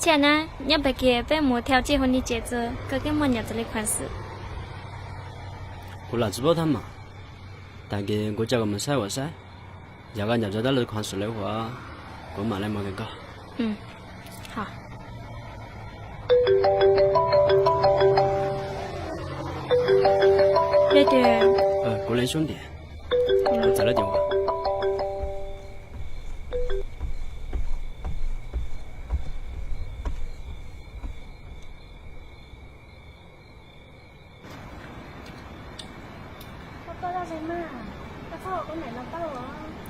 且呢，要不给被某条结婚的节奏，个跟么样子的款式？我拿直播摊嘛，但给我叫个么晒我晒，要个人家到那款式的话，我慢来嘛给搞。嗯，好。对对。过来兄弟，我再来电话。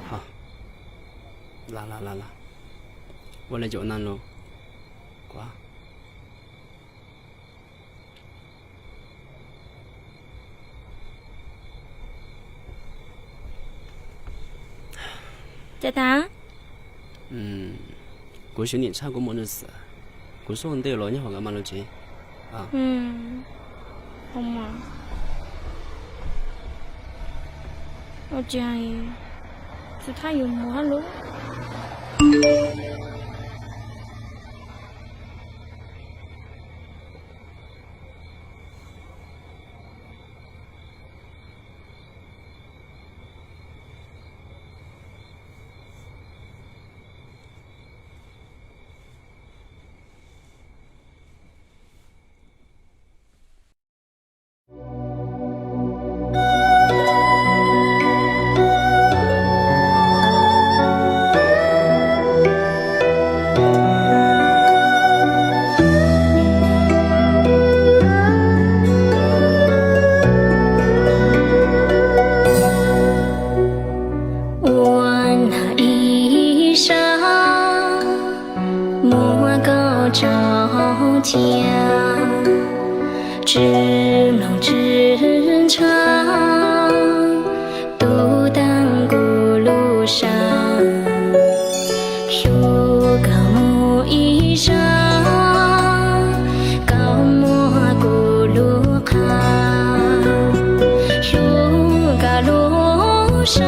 好，拿，我来叫男喽，挂。在当？过兄弟差过么子事，过说完得了，你好干嘛了去？啊？好嘛。我这样耶，是他有么了？知梦知长，独当古路上，有高木衣裳，高莫古路旁，有高路上，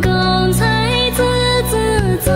公才自藏。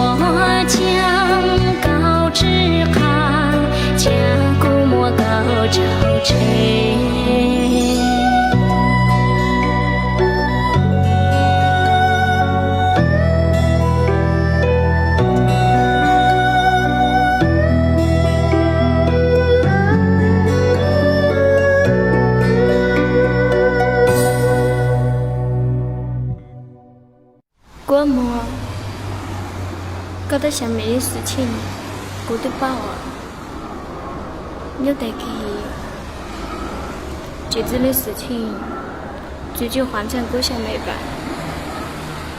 我将高枝行，家古莫高招垂。下面的事情过得饱啊，有得给这子的事情，最近换成过下没办，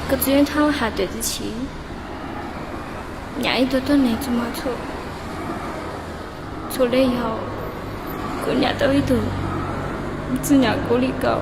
可只有他还对得起，伢一多多那种嘛错了以后，过伢都一头，只伢过里搞。